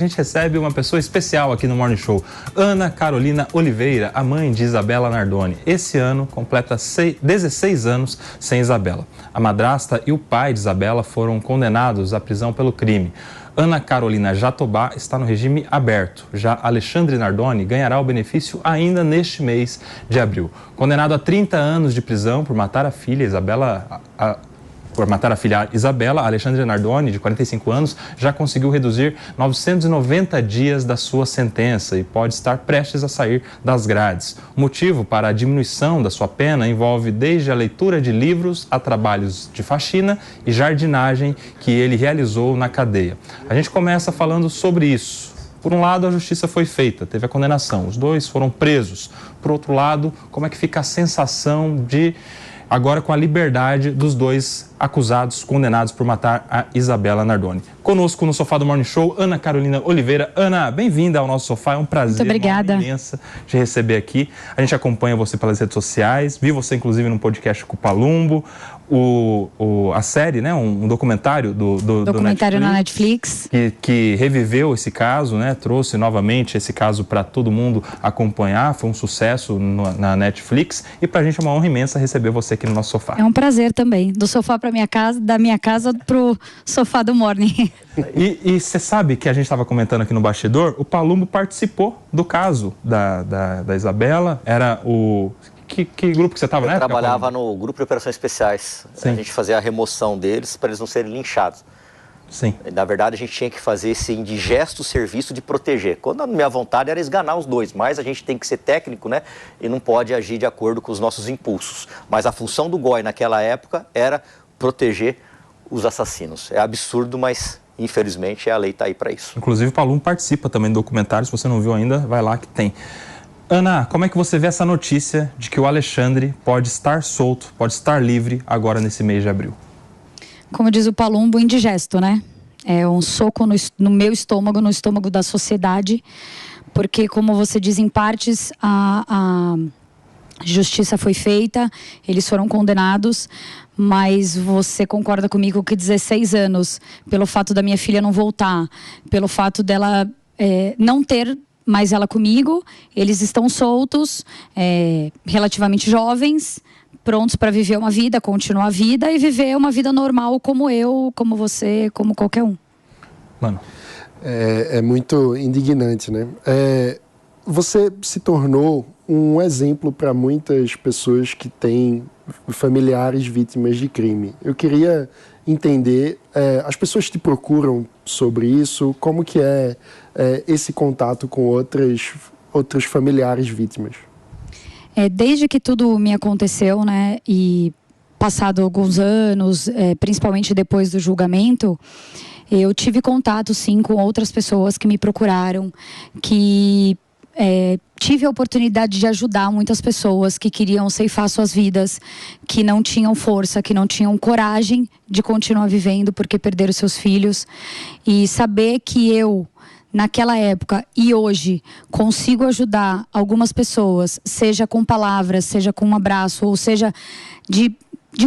A gente recebe uma pessoa especial aqui no Morning Show, Ana Carolina Oliveira, a mãe de Isabela Nardoni. Esse ano completa 16 anos sem Isabela. A madrasta e o pai de Isabela foram condenados à prisão pelo crime. Ana Carolina Jatobá está no regime aberto. Já Alexandre Nardoni ganhará o benefício ainda neste mês de abril. Condenado a 30 anos de prisão por matar a filha Isabela, Alexandre Nardoni, de 45 anos, já conseguiu reduzir 990 dias da sua sentença e pode estar prestes a sair das grades. O motivo para a diminuição da sua pena envolve desde a leitura de livros a trabalhos de faxina e jardinagem que ele realizou na cadeia. A gente começa falando sobre isso. Por um lado, a justiça foi feita, teve a condenação, os dois foram presos. Por outro lado, como é que fica a sensação de... agora com a liberdade dos dois acusados, condenados por matar a Isabela Nardoni. Conosco no sofá do Morning Show, Ana Carolina Oliveira. Ana, bem-vinda ao nosso sofá, é um prazer, muito obrigada, uma imensa de receber aqui. A gente acompanha você pelas redes sociais, vi você inclusive no podcast com o Palumbo, a série, né, um documentário do documentário na Netflix, que reviveu esse caso, né, trouxe novamente esse caso para todo mundo acompanhar, foi um sucesso na Netflix e para a gente é uma honra imensa receber você aqui no nosso sofá. É um prazer também, do sofá para minha casa, da minha casa pro sofá do Morning. E você sabe que a gente estava comentando aqui no bastidor, o Palumbo participou do caso da Isabela, era o... Que grupo que você estava, né? Eu trabalhava no grupo de operações especiais. Sim. A gente fazia a remoção deles para eles não serem linchados. Sim. Na verdade, a gente tinha que fazer esse indigesto serviço de proteger. Quando a minha vontade era esganar os dois, mas a gente tem que ser técnico, né? E não pode agir de acordo com os nossos impulsos. Mas a função do GOI naquela época era proteger os assassinos. É absurdo, mas infelizmente a lei está aí para isso. Inclusive o Palumbo participa também do documentário, se você não viu ainda, vai lá que tem. Ana, como é que você vê essa notícia de que o Alexandre pode estar solto, pode estar livre agora nesse mês de abril? Como diz o Palumbo, indigesto, né? É um soco no meu estômago, no estômago da sociedade, porque, como você diz, em partes, a justiça foi feita, eles foram condenados, mas você concorda comigo que 16 anos, pelo fato da minha filha não voltar, pelo fato dela não ter mais ela comigo, eles estão soltos, relativamente jovens, prontos para viver uma vida, continuar a vida e viver uma vida normal como eu, como você, como qualquer um. Mano. É muito indignante, né? Você se tornou um exemplo para muitas pessoas que têm familiares vítimas de crime. Eu queria entender, as pessoas te procuram sobre isso, como que é esse contato com outros familiares vítimas? Desde que tudo me aconteceu, né, e passado alguns anos, principalmente depois do julgamento, eu tive contato, sim, com outras pessoas que me procuraram, que tive a oportunidade de ajudar muitas pessoas que queriam ceifar suas vidas, que não tinham força, que não tinham coragem de continuar vivendo porque perderam seus filhos. E saber que eu, naquela época e hoje, consigo ajudar algumas pessoas, seja com palavras, seja com um abraço, ou seja, de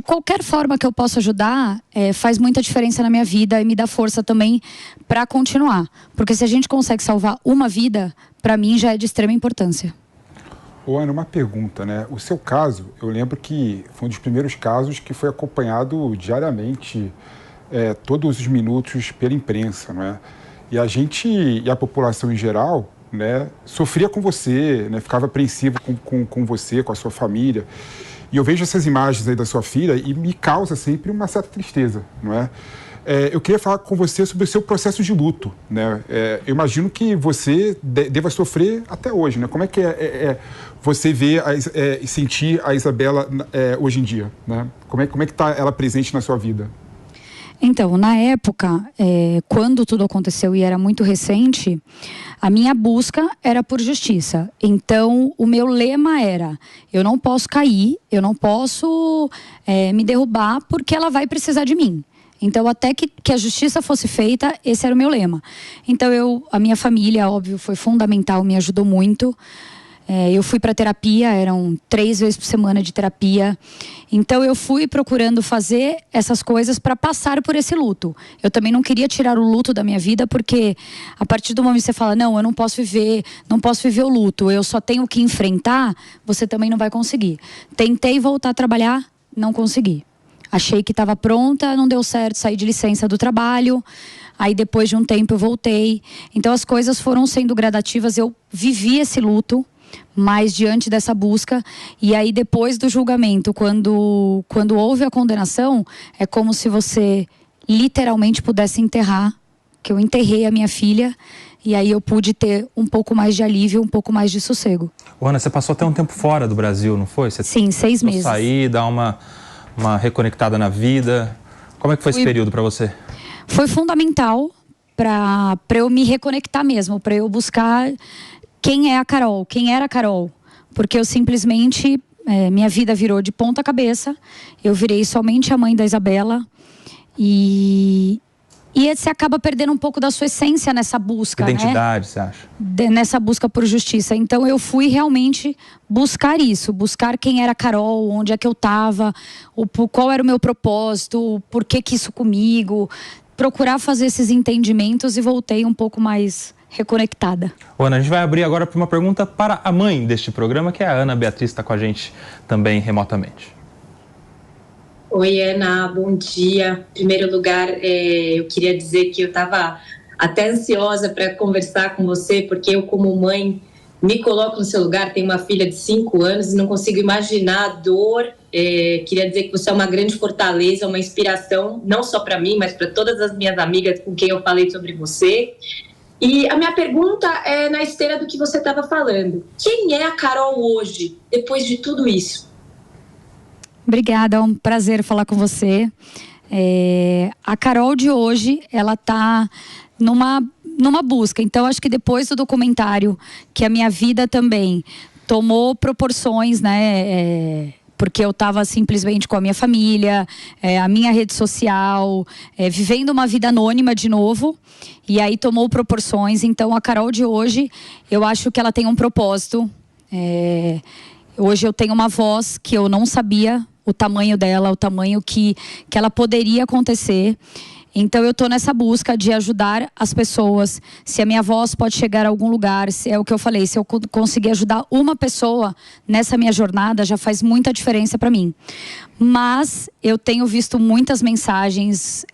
qualquer forma que eu possa ajudar, faz muita diferença na minha vida e me dá força também para continuar. Porque se a gente consegue salvar uma vida, para mim já é de extrema importância. Ô Ana, uma pergunta, né? O seu caso, eu lembro que foi um dos primeiros casos que foi acompanhado diariamente, todos os minutos pela imprensa, não é? E a gente, e a população em geral, né, sofria com você, né, ficava apreensivo com você, com a sua família. E eu vejo essas imagens aí da sua filha e me causa sempre uma certa tristeza, não é? Eu queria falar com você sobre o seu processo de luto, né? Eu imagino que você deva sofrer até hoje, né? Como é que você ver e sentir a Isabela hoje em dia, né? Como é que está ela presente na sua vida? Então, na época, quando tudo aconteceu e era muito recente, a minha busca era por justiça. Então, o meu lema era: eu não posso cair, eu não posso me derrubar porque ela vai precisar de mim. Então, até que a justiça fosse feita, esse era o meu lema. Então, a minha família, óbvio, foi fundamental, me ajudou muito. Eu fui para terapia, eram 3 vezes por semana de terapia. Então eu fui procurando fazer essas coisas para passar por esse luto. Eu também não queria tirar o luto da minha vida, porque a partir do momento que você fala, não, eu não posso viver o luto, eu só tenho que enfrentar, você também não vai conseguir. Tentei voltar a trabalhar, não consegui. Achei que estava pronta, não deu certo, saí de licença do trabalho. Aí depois de um tempo eu voltei. Então as coisas foram sendo gradativas, eu vivi esse luto, mas diante dessa busca. E aí depois do julgamento, quando houve a condenação, é como se você literalmente pudesse enterrar, que eu enterrei a minha filha, e aí eu pude ter um pouco mais de alívio, um pouco mais de sossego. Ana, você passou até um tempo fora do Brasil, não foi? Sim, 6 meses. Sair, dar uma reconectada na vida. Como é que foi esse período para você? Foi fundamental para eu me reconectar mesmo, para eu buscar quem é a Carol, quem era a Carol. Porque eu simplesmente, minha vida virou de ponta cabeça, eu virei somente a mãe da Isabela e você acaba perdendo um pouco da sua essência nessa busca, identidade, você acha? Nessa busca por justiça. Então eu fui realmente buscar isso, buscar quem era a Carol, onde é que eu estava, qual era o meu propósito, por que isso comigo, procurar fazer esses entendimentos e voltei um pouco mais reconectada. Ana, a gente vai abrir agora para uma pergunta para a mãe deste programa, que é a Ana Beatriz, está com a gente também remotamente. Oi, Ana, bom dia. Em primeiro lugar, eu queria dizer que eu estava até ansiosa para conversar com você, porque eu, como mãe, me coloco no seu lugar, tenho uma filha de 5 anos e não consigo imaginar a dor. Queria dizer que você é uma grande fortaleza, uma inspiração, não só para mim, mas para todas as minhas amigas com quem eu falei sobre você. E a minha pergunta é na esteira do que você estava falando. Quem é a Carol hoje, depois de tudo isso? Obrigada, é um prazer falar com você. A Carol de hoje, ela está numa busca. Então, acho que depois do documentário, que a minha vida também tomou proporções, né? Porque eu estava simplesmente com a minha família, a minha rede social, vivendo uma vida anônima de novo. E aí tomou proporções. Então, a Carol de hoje, eu acho que ela tem um propósito. Hoje eu tenho uma voz que eu não sabia o tamanho dela, o tamanho que ela poderia acontecer. Então eu estou nessa busca de ajudar as pessoas. Se a minha voz pode chegar a algum lugar, se é o que eu falei, se eu conseguir ajudar uma pessoa nessa minha jornada, já faz muita diferença para mim. Mas eu tenho visto muitas mensagens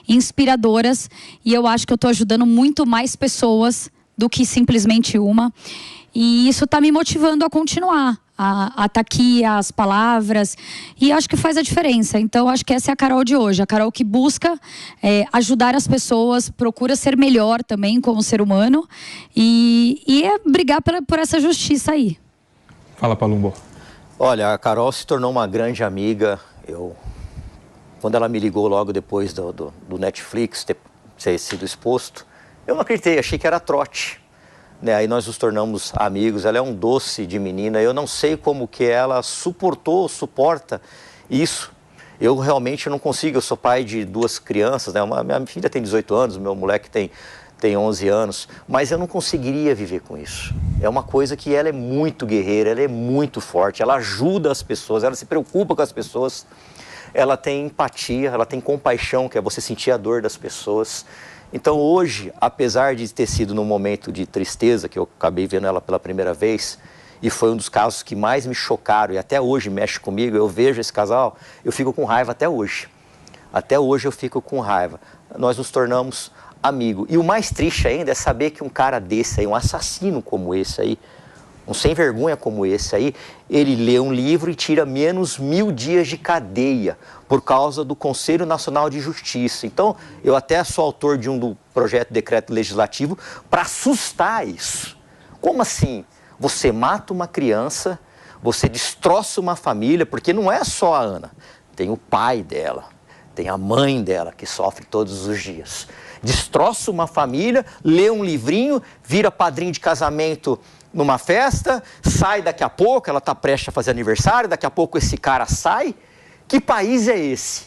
inspiradoras e eu acho que eu estou ajudando muito mais pessoas do que simplesmente uma. E isso está me motivando a continuar, a estar aqui, as palavras, e acho que faz a diferença. Então, acho que essa é a Carol de hoje, a Carol que busca ajudar as pessoas, procura ser melhor também como ser humano e brigar por essa justiça aí. Fala, Palumbo. Olha, a Carol se tornou uma grande amiga. Quando ela me ligou logo depois do Netflix ter sido exposto, eu não acreditei, achei que era trote. Aí nós nos tornamos amigos. Ela é um doce de menina. Eu não sei como que ela suporta isso. Eu realmente não consigo. Eu sou pai de 2 crianças, né? Minha filha tem 18 anos, meu moleque tem 11 anos. Mas eu não conseguiria viver com isso. É uma coisa que ela é muito guerreira, ela é muito forte. Ela ajuda as pessoas, ela se preocupa com as pessoas. Ela tem empatia, ela tem compaixão, que é você sentir a dor das pessoas. Então hoje, apesar de ter sido num momento de tristeza, que eu acabei vendo ela pela primeira vez, e foi um dos casos que mais me chocaram, e até hoje mexe comigo, eu vejo esse casal, eu fico com raiva até hoje. Até hoje eu fico com raiva. Nós nos tornamos amigos. E o mais triste ainda é saber que um cara desse aí, um assassino como esse aí, um sem vergonha como esse aí, ele lê um livro e tira menos 1000 dias de cadeia por causa do Conselho Nacional de Justiça. Então, eu até sou autor de do projeto de decreto legislativo para assustar isso. Como assim? Você mata uma criança, você destroça uma família, porque não é só a Ana, tem o pai dela, tem a mãe dela que sofre todos os dias. Destroça uma família, lê um livrinho, vira padrinho de casamento numa festa, sai daqui a pouco, ela está prestes a fazer aniversário, daqui a pouco esse cara sai. Que país é esse?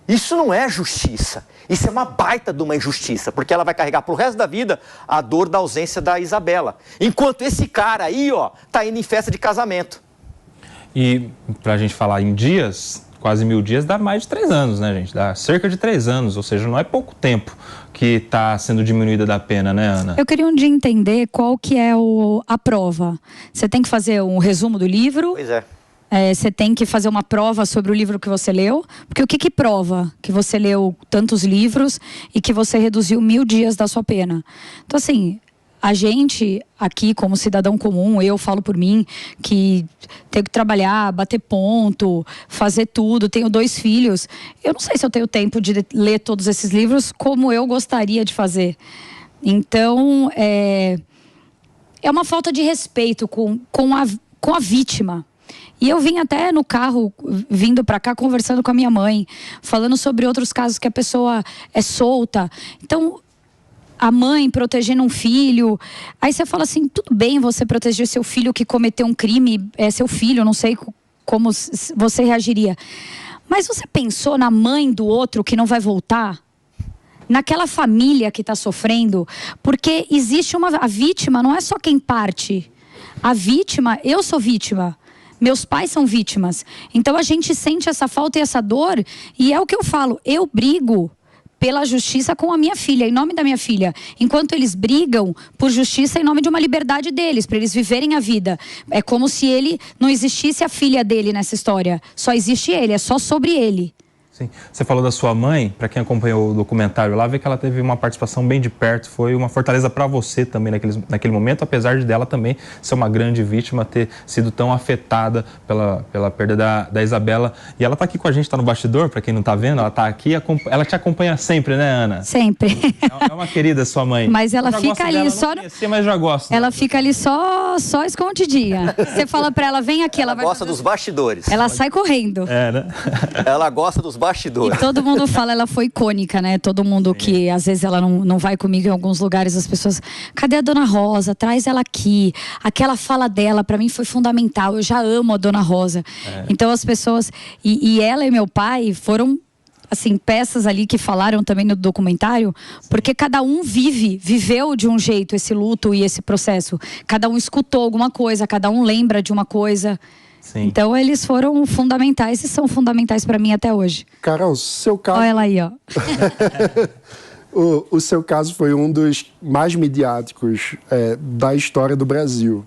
Isso não é justiça. Isso é uma baita de uma injustiça, porque ela vai carregar pro resto da vida a dor da ausência da Isabela. Enquanto esse cara aí, ó, tá indo em festa de casamento. E pra gente falar em dias, quase 1000 dias dá mais de 3 anos, né, gente? Dá cerca de 3 anos, ou seja, não é pouco tempo que está sendo diminuída da pena, né, Ana? Eu queria um dia entender qual que é a prova. Você tem que fazer um resumo do livro? Pois é. Você tem que fazer uma prova sobre o livro que você leu, porque o que prova que você leu tantos livros e que você reduziu 1000 dias da sua pena? Então, assim, a gente aqui, como cidadão comum, eu falo por mim, que tenho que trabalhar, bater ponto, fazer tudo, tenho 2 filhos. Eu não sei se eu tenho tempo de ler todos esses livros como eu gostaria de fazer. Então, é uma falta de respeito com a vítima. E eu vim até no carro, vindo pra cá, conversando com a minha mãe, falando sobre outros casos que a pessoa é solta. Então, a mãe protegendo um filho. Aí você fala assim, tudo bem você proteger seu filho que cometeu um crime, é seu filho, não sei como você reagiria. Mas você pensou na mãe do outro que não vai voltar? Naquela família que está sofrendo? Porque existe a vítima não é só quem parte. A vítima, eu sou vítima. Meus pais são vítimas. Então a gente sente essa falta e essa dor. E é o que eu falo, eu brigo pela justiça com a minha filha, em nome da minha filha. Enquanto eles brigam por justiça em nome de uma liberdade deles, para eles viverem a vida. É como se não existisse a filha dele nessa história. Só existe ele, é só sobre ele. Sim. Você falou da sua mãe, para quem acompanhou o documentário lá, vê que ela teve uma participação bem de perto, foi uma fortaleza para você também naquele momento, apesar de dela também ser uma grande vítima, ter sido tão afetada pela perda da Isabela. E ela está aqui com a gente, está no bastidor, para quem não está vendo, ela está aqui, ela te acompanha sempre, né, Ana? Sempre. É uma querida sua mãe. Mas ela fica ali só... mas já gosto. Ela fica ali só escondidinha. Você fala para ela, vem aqui, ela vai... Gosta dos bastidores. Ela sai correndo. É, né? Ela gosta dos bastidores. E todo mundo fala, ela foi icônica, né? Todo mundo que às vezes ela não vai comigo em alguns lugares, as pessoas, cadê a Dona Rosa? Traz ela aqui. Aquela fala dela pra mim foi fundamental. Eu já amo a Dona Rosa. Então as pessoas, e ela e meu pai foram assim, peças ali que falaram também no documentário, porque cada um viveu de um jeito esse luto e esse processo. Cada um escutou alguma coisa, cada um lembra de uma coisa. Sim. Então eles foram fundamentais e são fundamentais para mim até hoje. Carol, seu caso... Olha ela aí, ó. o seu caso foi um dos mais midiáticos da história do Brasil.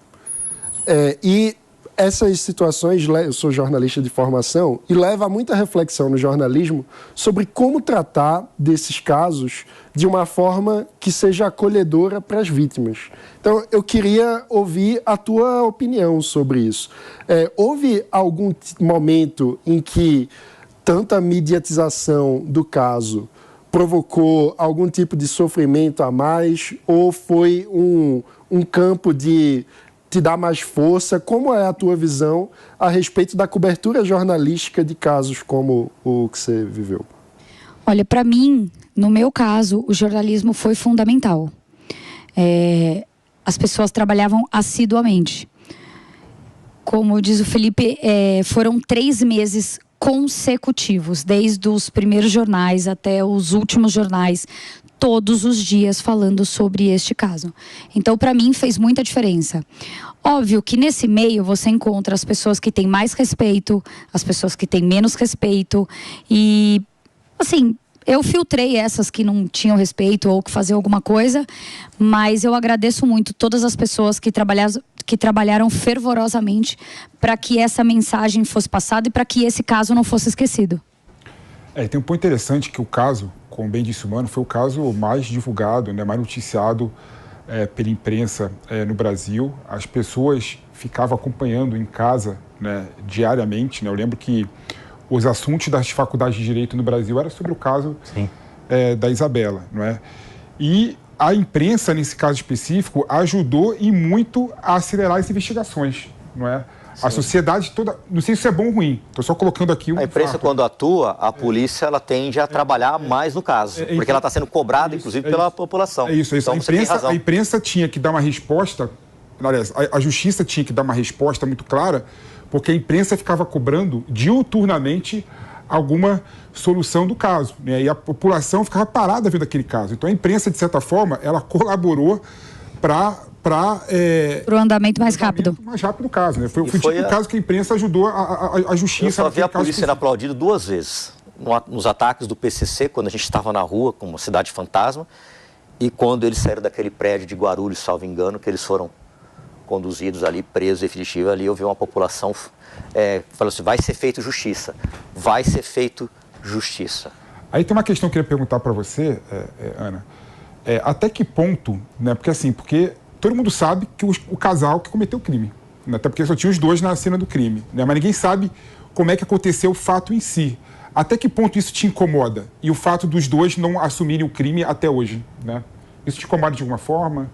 E essas situações, eu sou jornalista de formação, e leva a muita reflexão no jornalismo sobre como tratar desses casos de uma forma que seja acolhedora para as vítimas. Então, eu queria ouvir a tua opinião sobre isso. Houve algum momento em que tanta mediatização do caso provocou algum tipo de sofrimento a mais, ou foi um campo de te dar mais força? Como é a tua visão a respeito da cobertura jornalística de casos como o que você viveu? Olha, para mim, no meu caso, o jornalismo foi fundamental. As pessoas trabalhavam assiduamente. Como diz o Felipe, foram 3 meses consecutivos, desde os primeiros jornais até os últimos jornais, todos os dias falando sobre este caso. Então, para mim, fez muita diferença. Óbvio que nesse meio você encontra as pessoas que têm mais respeito, as pessoas que têm menos respeito. E, assim, eu filtrei essas que não tinham respeito ou que faziam alguma coisa, mas eu agradeço muito todas as pessoas que trabalharam fervorosamente para que essa mensagem fosse passada e para que esse caso não fosse esquecido. Tem um ponto interessante que o caso, como bem disse o Mano, foi o caso mais divulgado, né, mais noticiado pela imprensa no Brasil. As pessoas ficavam acompanhando em casa, né, diariamente. Né? Eu lembro que os assuntos das faculdades de Direito no Brasil eram sobre o caso da Isabela. Não é? E a imprensa, nesse caso específico, ajudou e muito a acelerar as investigações. Não é? A sociedade toda, não sei se isso é bom ou ruim, estou só colocando aqui A imprensa, fato. Quando atua, a polícia ela tende a trabalhar mais no caso, porque ela está sendo cobrada, inclusive, pela população. É isso. Então, A imprensa tinha que dar uma resposta, aliás, a justiça tinha que dar uma resposta muito clara, porque a imprensa ficava cobrando diuturnamente alguma solução do caso, né? E a população ficava parada vendo aquele caso. Então a imprensa, de certa forma, ela colaborou para o andamento mais rápido. Do caso, né? Foi o tipo de caso que a imprensa ajudou a justiça. Eu só vi a polícia sendo aplaudida 2 vezes. Nos ataques do PCC, quando a gente estava na rua, como Cidade Fantasma, e quando eles saíram daquele prédio de Guarulhos, salvo engano, que eles foram conduzidos ali, presos definitivos, ali eu vi uma população falando assim, vai ser feito justiça, vai ser feito justiça. Aí tem uma questão que eu queria perguntar para você, Ana, até que ponto, né, porque todo mundo sabe que o casal que cometeu o crime, né, até porque só tinha os dois na cena do crime, né, mas ninguém sabe como é que aconteceu o fato em si. Até que ponto isso te incomoda? E o fato dos dois não assumirem o crime até hoje, né? Isso te incomoda de alguma forma?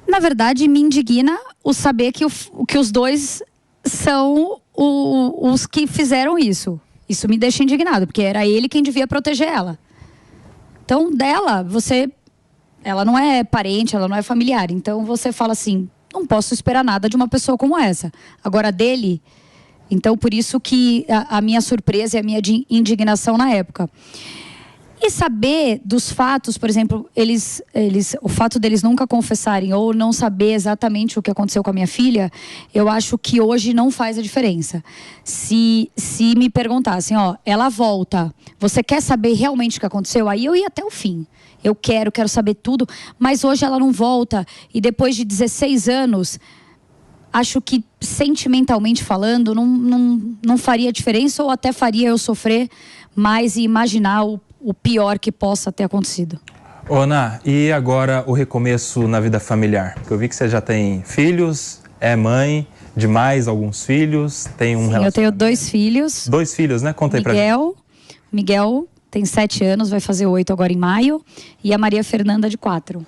Na verdade, me indigna o saber que os dois são os que fizeram isso. Isso me deixa indignado, porque era ele quem devia proteger ela. Então, ela não é parente, ela não é familiar. Então, você fala assim, não posso esperar nada de uma pessoa como essa. Agora, dele... Então, por isso que a minha surpresa e a minha indignação na época. E saber dos fatos, por exemplo, o fato deles nunca confessarem ou não saber exatamente o que aconteceu com a minha filha, eu acho que hoje não faz a diferença. Se me perguntassem, ela volta, você quer saber realmente o que aconteceu? Aí eu ia até o fim. Eu quero saber tudo, mas hoje ela não volta. E depois de 16 anos... Acho que, sentimentalmente falando, não faria diferença ou até faria eu sofrer mais e imaginar o pior que possa ter acontecido. Ana, e agora o recomeço na vida familiar? Porque eu vi que você já tem filhos, é mãe de mais alguns filhos, tem um relacionamento. Eu tenho 2 filhos. 2 filhos, né? Conta aí pra gente. Miguel tem 7 anos, vai fazer 8 agora em maio, e a Maria Fernanda de 4.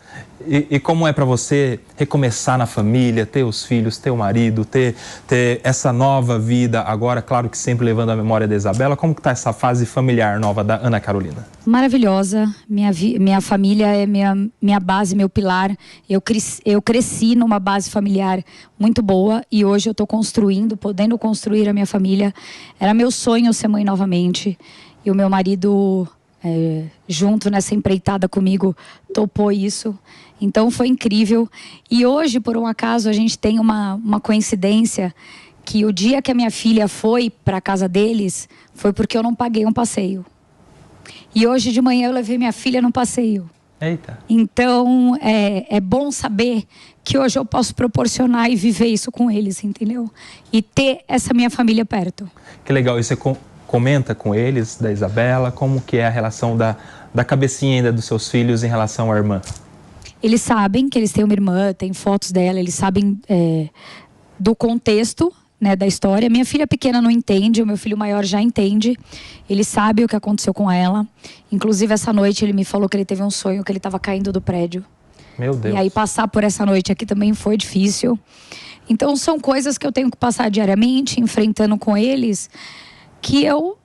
E como é para você recomeçar na família, ter os filhos, ter o marido, ter essa nova vida, agora, claro que sempre levando a memória da Isabela, como que tá essa fase familiar nova da Ana Carolina? Maravilhosa, minha família é minha base, meu pilar. Eu cresci numa base familiar muito boa e hoje eu estou podendo construir a minha família. Era meu sonho ser mãe novamente. E o meu marido, junto nessa empreitada comigo, topou isso. Então foi incrível. E hoje, por um acaso, a gente tem uma coincidência que o dia que a minha filha foi para a casa deles, foi porque eu não paguei um passeio. E hoje de manhã eu levei minha filha no passeio. Eita. Então é bom saber que hoje eu posso proporcionar e viver isso com eles, entendeu? E ter essa minha família perto. Que legal. E você comenta com eles, da Isabela, como que é a relação da cabecinha ainda dos seus filhos em relação à irmã? Eles sabem que eles têm uma irmã, tem fotos dela, eles sabem do contexto, né, da história. Minha filha pequena não entende, o meu filho maior já entende. Ele sabe o que aconteceu com ela. Inclusive, essa noite ele me falou que ele teve um sonho que ele estava caindo do prédio. Meu Deus. E aí passar por essa noite aqui também foi difícil. Então são coisas que eu tenho que passar diariamente, enfrentando com eles, que eu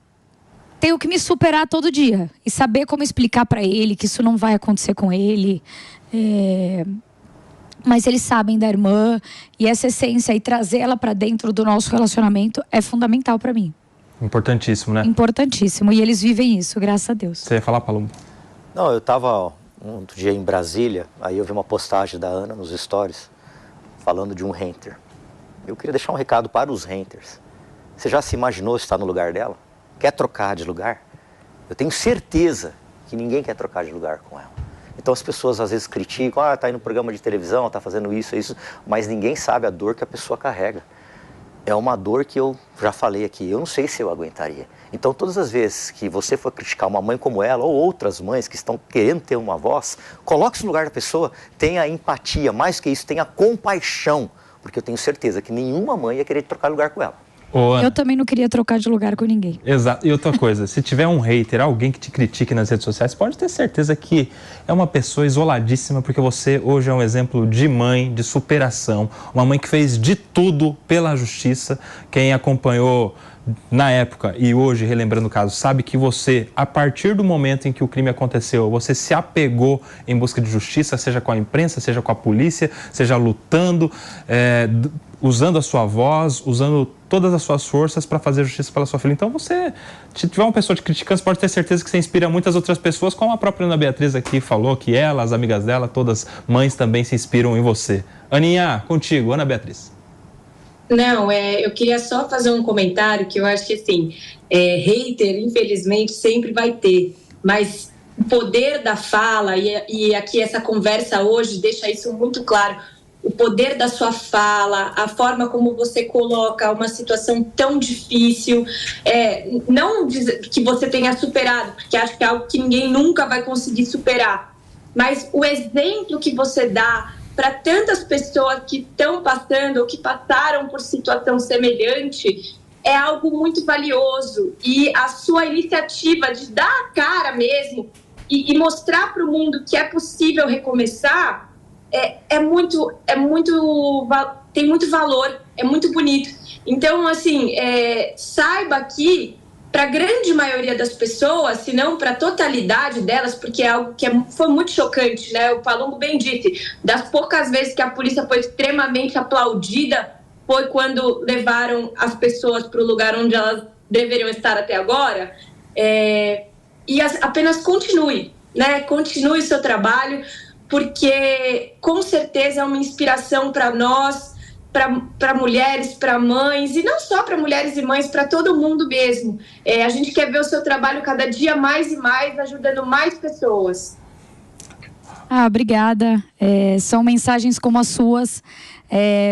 tenho que me superar todo dia e saber como explicar para ele que isso não vai acontecer com ele. Mas eles sabem da irmã e essa essência e trazer ela para dentro do nosso relacionamento é fundamental para mim. Importantíssimo, né? Importantíssimo. E eles vivem isso, graças a Deus. Você ia falar, Palumbo? Não, eu estava um dia em Brasília, aí eu vi uma postagem da Ana nos stories falando de um renter. Eu queria deixar um recado para os renters. Você já se imaginou estar no lugar dela? Quer trocar de lugar? Eu tenho certeza que ninguém quer trocar de lugar com ela. Então as pessoas às vezes criticam, tá indo no programa de televisão, tá fazendo isso, mas ninguém sabe a dor que a pessoa carrega. É uma dor que eu já falei aqui, eu não sei se eu aguentaria. Então todas as vezes que você for criticar uma mãe como ela ou outras mães que estão querendo ter uma voz, coloque-se no lugar da pessoa, tenha empatia, mais que isso, tenha compaixão, porque eu tenho certeza que nenhuma mãe ia querer trocar lugar com ela. Eu também não queria trocar de lugar com ninguém. Exato. E outra coisa, se tiver um hater, alguém que te critique nas redes sociais, pode ter certeza que é uma pessoa isoladíssima, porque você hoje é um exemplo de mãe, de superação, uma mãe que fez de tudo pela justiça. Quem acompanhou na época e hoje, relembrando o caso, sabe que você, a partir do momento em que o crime aconteceu, você se apegou em busca de justiça, seja com a imprensa, seja com a polícia, seja lutando, usando a sua voz, usando todas as suas forças para fazer justiça pela sua filha. Então, se tiver uma pessoa te criticando, você pode ter certeza que você inspira muitas outras pessoas, como a própria Ana Beatriz aqui falou, que ela, as amigas dela, todas mães também se inspiram em você. Aninha, contigo, Ana Beatriz. Não, eu queria só fazer um comentário que eu acho que, assim, hater, infelizmente, sempre vai ter, mas o poder da fala, e aqui essa conversa hoje deixa isso muito claro, o poder da sua fala, a forma como você coloca uma situação tão difícil, não que você tenha superado, porque acho que é algo que ninguém nunca vai conseguir superar, mas o exemplo que você dá para tantas pessoas que estão passando ou que passaram por situação semelhante é algo muito valioso. E a sua iniciativa de dar a cara mesmo e mostrar para o mundo que é possível recomeçar tem muito valor, é muito bonito. Então, assim, saiba que para a grande maioria das pessoas, se não para a totalidade delas, porque é algo que foi muito chocante, né? O Palumbo bem disse, das poucas vezes que a polícia foi extremamente aplaudida, foi quando levaram as pessoas para o lugar onde elas deveriam estar até agora. Apenas continue, né? Continue o seu trabalho, porque com certeza é uma inspiração para nós, para mulheres, para mães, e não só para mulheres e mães, para todo mundo mesmo. A gente quer ver o seu trabalho cada dia mais e mais, ajudando mais pessoas. Obrigada. São mensagens como as suas,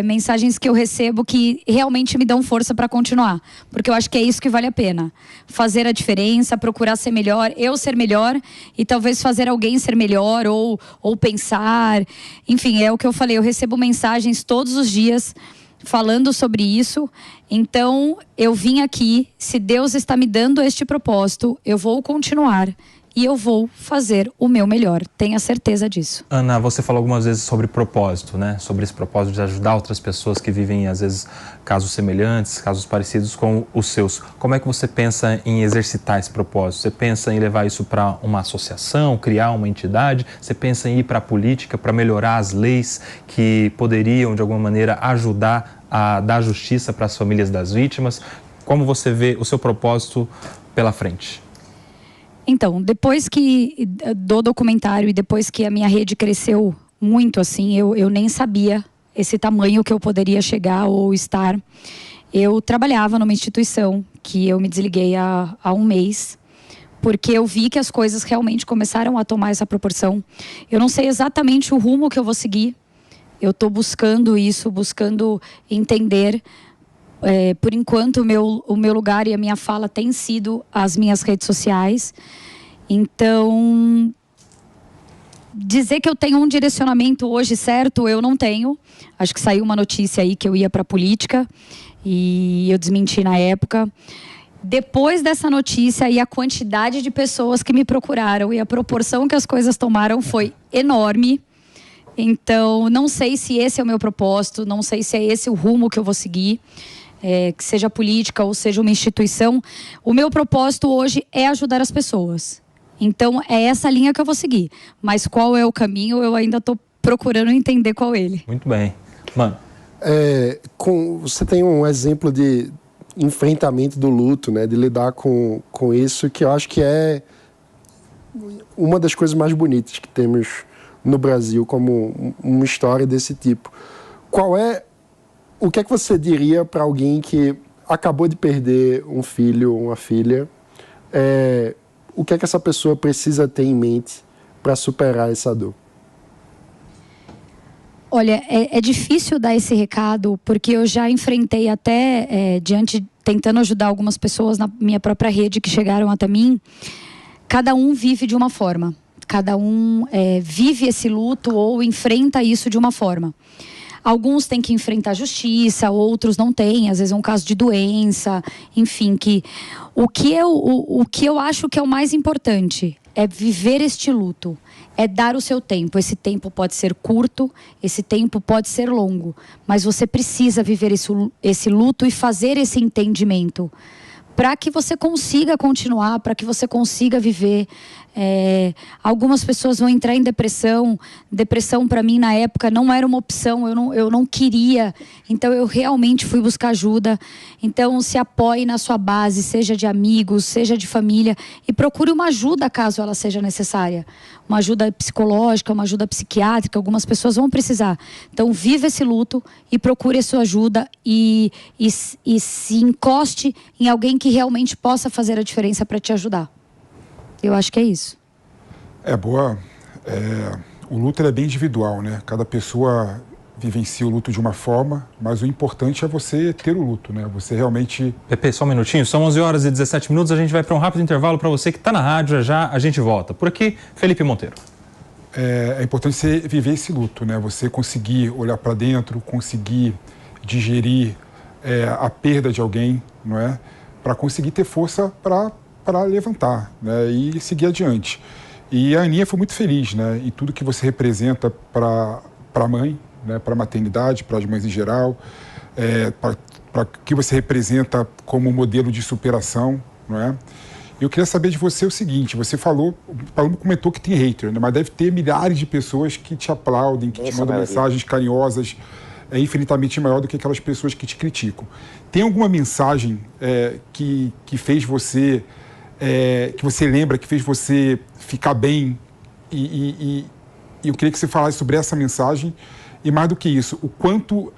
mensagens que eu recebo que realmente me dão força para continuar, porque eu acho que é isso que vale a pena. Fazer a diferença, procurar ser melhor, eu ser melhor e talvez fazer alguém ser melhor ou pensar. Enfim, é o que eu falei, eu recebo mensagens todos os dias falando sobre isso. Então, eu vim aqui, se Deus está me dando este propósito, eu vou continuar. E eu vou fazer o meu melhor, tenha certeza disso. Ana, você falou algumas vezes sobre propósito, né? Sobre esse propósito de ajudar outras pessoas que vivem, às vezes, casos semelhantes, casos parecidos com os seus. Como é que você pensa em exercitar esse propósito? Você pensa em levar isso para uma associação, criar uma entidade? Você pensa em ir para a política, para melhorar as leis que poderiam, de alguma maneira, ajudar a dar justiça para as famílias das vítimas? Como você vê o seu propósito pela frente? Então, depois do documentário e depois que a minha rede cresceu muito, assim, eu nem sabia esse tamanho que eu poderia chegar ou estar. Eu trabalhava numa instituição que eu me desliguei há um mês, porque eu vi que as coisas realmente começaram a tomar essa proporção. Eu não sei exatamente o rumo que eu vou seguir. Eu estou buscando isso, buscando entender. Por enquanto, o meu lugar e a minha fala tem sido as minhas redes sociais. Então, dizer que eu tenho um direcionamento hoje certo, eu não tenho. Acho que saiu uma notícia aí que eu ia para a política e eu desmenti na época. Depois dessa notícia e a quantidade de pessoas que me procuraram e a proporção que as coisas tomaram foi enorme. Então, não sei se esse é o meu propósito, não sei se é esse o rumo que eu vou seguir. Que seja política ou seja uma instituição, o meu propósito hoje é ajudar as pessoas. Então, é essa linha que eu vou seguir. Mas qual é o caminho, eu ainda estou procurando entender qual é ele. Muito bem. Mano. Você tem um exemplo de enfrentamento do luto, né? De lidar com isso, que eu acho que é uma das coisas mais bonitas que temos no Brasil, como uma história desse tipo. O que é que você diria para alguém que acabou de perder um filho ou uma filha? O que é que essa pessoa precisa ter em mente para superar essa dor? Olha, é difícil dar esse recado, porque eu já enfrentei até, tentando ajudar algumas pessoas na minha própria rede que chegaram até mim. Cada um vive de uma forma. Cada um vive esse luto ou enfrenta isso de uma forma. Alguns têm que enfrentar a justiça, outros não têm, às vezes é um caso de doença, enfim. O que eu acho que é o mais importante é viver este luto, é dar o seu tempo. Esse tempo pode ser curto, esse tempo pode ser longo, mas você precisa viver esse luto e fazer esse entendimento. para que você consiga continuar, para que você consiga viver. Algumas pessoas vão entrar em depressão. Depressão para mim na época não era uma opção, eu não queria. Então eu realmente fui buscar ajuda. Então se apoie na sua base, seja de amigos, seja de família, e procure uma ajuda caso ela seja necessária. Uma ajuda psicológica, uma ajuda psiquiátrica, algumas pessoas vão precisar. Então viva esse luto e procure a sua ajuda e se encoste em alguém que realmente possa fazer a diferença para te ajudar. Eu acho que é isso. O luto é bem individual, né? Cada pessoa vivencia o luto de uma forma, mas o importante é você ter o luto, né? Você realmente... Pepe, só um minutinho, são 11h17, a gente vai para um rápido intervalo para você que está na rádio, já a gente volta. Por aqui, Felipe Monteiro. É importante você viver esse luto, né? Você conseguir olhar para dentro, conseguir digerir a perda de alguém, não é? Para conseguir ter força para levantar, né, e seguir adiante. E a Aninha foi muito feliz, né, e tudo que você representa para a mãe, né, para a maternidade, para as mães em geral, para que você representa como modelo de superação, não é? Eu queria saber de você o seguinte: você falou, o Paloma comentou que tem hater, né, mas deve ter milhares de pessoas que te aplaudem, que te mandam mensagens carinhosas, infinitamente maior do que aquelas pessoas que te criticam. Tem alguma mensagem que fez você... que você lembra, que fez você ficar bem, e eu queria que você falasse sobre essa mensagem, e mais do que isso, o quanto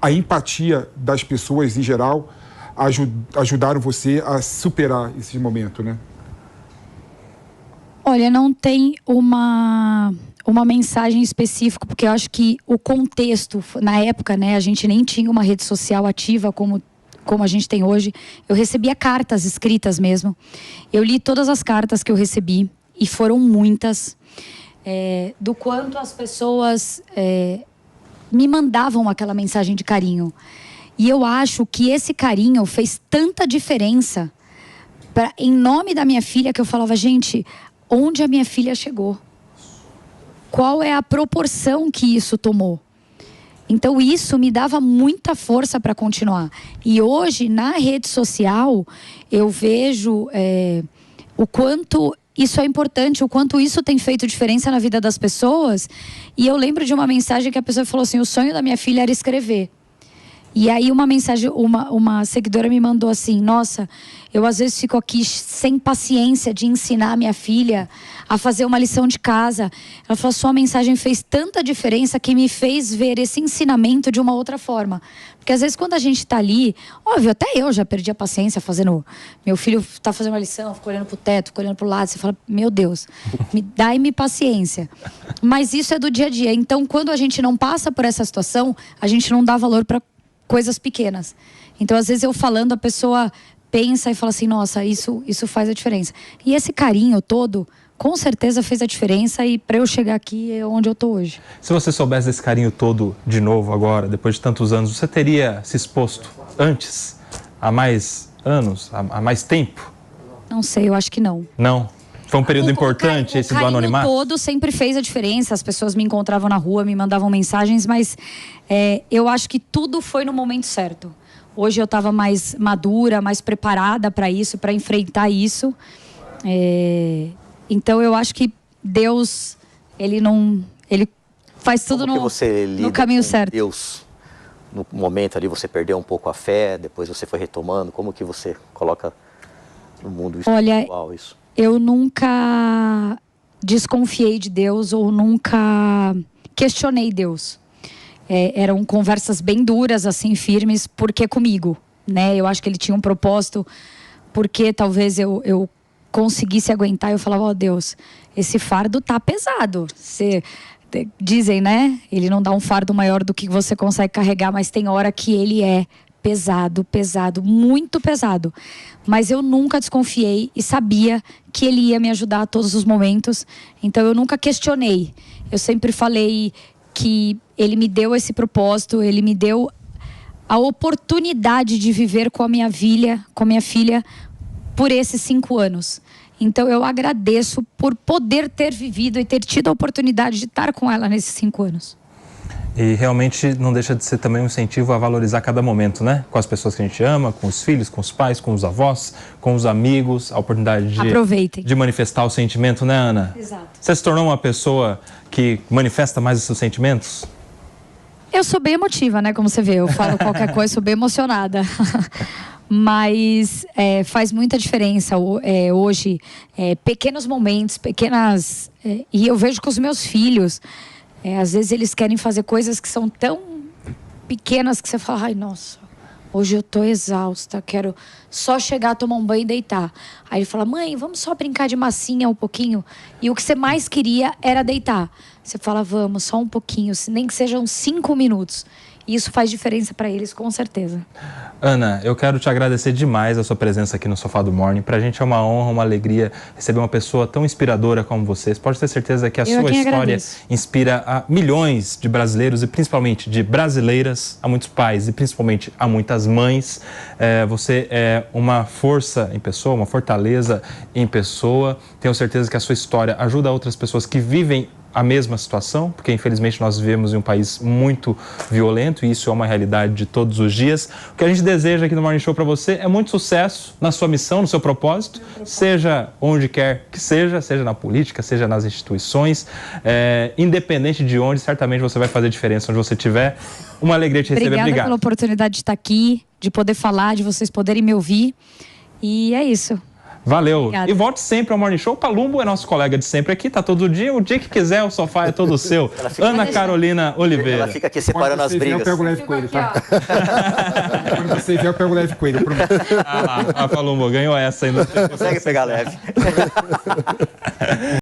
a empatia das pessoas em geral ajudaram você a superar esse momento, né? Olha, não tem uma mensagem específica, porque eu acho que o contexto, na época, né, a gente nem tinha uma rede social ativa como a gente tem hoje. Eu recebia cartas escritas mesmo. Eu li todas as cartas que eu recebi, e foram muitas, do quanto as pessoas me mandavam aquela mensagem de carinho. E eu acho que esse carinho fez tanta diferença em nome da minha filha, que eu falava, gente, onde a minha filha chegou? Qual é a proporção que isso tomou? Então isso me dava muita força para continuar. E hoje, na rede social, eu vejo o quanto isso é importante, o quanto isso tem feito diferença na vida das pessoas. E eu lembro de uma mensagem que a pessoa falou assim: o sonho da minha filha era escrever. E aí uma seguidora me mandou assim: nossa, eu às vezes fico aqui sem paciência de ensinar a minha filha a fazer uma lição de casa. Ela falou: sua mensagem fez tanta diferença que me fez ver esse ensinamento de uma outra forma. Porque às vezes quando a gente está ali, óbvio, até eu já perdi a paciência fazendo... Meu filho está fazendo uma lição, fica olhando pro teto, fica olhando pro lado, você fala, meu Deus, dai-me paciência. Mas isso é do dia a dia. Então quando a gente não passa por essa situação, a gente não dá valor para coisas pequenas. Então, às vezes eu falando, a pessoa pensa e fala assim, nossa, isso faz a diferença. E esse carinho todo, com certeza fez a diferença, e para eu chegar aqui é onde eu tô hoje. Se você soubesse desse carinho todo de novo agora, depois de tantos anos, você teria se exposto antes, há mais anos, há mais tempo? Não sei, eu acho que não. Não? Foi um período importante esse do anonimato? O todo sempre fez a diferença. As pessoas me encontravam na rua, me mandavam mensagens, mas eu acho que tudo foi no momento certo. Hoje eu estava mais madura, mais preparada para isso, para enfrentar isso. Então eu acho que Deus, ele faz tudo no caminho certo. Deus, no momento ali você perdeu um pouco a fé, depois você foi retomando. Como que você coloca no mundo espiritual isso? Eu nunca desconfiei de Deus ou nunca questionei Deus. Eram conversas bem duras, assim, firmes, porque comigo, né? Eu acho que ele tinha um propósito, porque talvez eu conseguisse aguentar. Eu falava, ó Deus, esse fardo tá pesado. Dizem, né? Ele não dá um fardo maior do que você consegue carregar, mas tem hora que ele é pesado, muito pesado. Mas eu nunca desconfiei e sabia que ele ia me ajudar a todos os momentos. Então eu nunca questionei. Eu sempre falei que ele me deu esse propósito, ele me deu a oportunidade de viver com a minha filha por esses 5 anos. Então eu agradeço por poder ter vivido e ter tido a oportunidade de estar com ela nesses 5 anos. E realmente não deixa de ser também um incentivo a valorizar cada momento, né? Com as pessoas que a gente ama, com os filhos, com os pais, com os avós, com os amigos, a oportunidade de manifestar o sentimento, né, Ana? Exato. Você se tornou uma pessoa que manifesta mais os seus sentimentos? Eu sou bem emotiva, né? Como você vê, eu falo qualquer coisa, sou bem emocionada. Mas faz muita diferença hoje, pequenos momentos, e eu vejo com os meus filhos, às vezes eles querem fazer coisas que são tão pequenas que você fala, ai, nossa, hoje eu tô exausta, quero só chegar, tomar um banho e deitar. Aí ele fala, mãe, vamos só brincar de massinha um pouquinho? E o que você mais queria era deitar. Você fala, vamos, só um pouquinho, nem que sejam 5 minutos. E isso faz diferença para eles, com certeza. Ana, eu quero te agradecer demais a sua presença aqui no Sofá do Morning. Para a gente é uma honra, uma alegria receber uma pessoa tão inspiradora como você. Você pode ter certeza que a sua história inspira a milhões de brasileiros e principalmente de brasileiras, a muitos pais e principalmente a muitas mães. Você é uma força em pessoa, uma fortaleza em pessoa. Tenho certeza que a sua história ajuda outras pessoas que vivem a mesma situação, porque infelizmente nós vivemos em um país muito violento e isso é uma realidade de todos os dias. O que a gente deseja aqui no Morning Show para você é muito sucesso na sua missão, no seu propósito, seja onde quer que seja na política, seja nas instituições, independente de onde, certamente você vai fazer diferença onde você estiver. Uma alegria te receber. Obrigada pela oportunidade de estar aqui, de poder falar, de vocês poderem me ouvir. E é isso. Valeu. Obrigada. E volte sempre ao Morning Show. Palumbo é nosso colega de sempre aqui, tá todo dia. O dia que quiser, o sofá é todo seu. Ana Carolina Oliveira. Ela fica aqui separando as brigas. Eu pego leve com ele, tá? Quando você vier, eu pego leve com ele, eu prometo. Palumbo, ganhou essa ainda. Consegue pegar leve.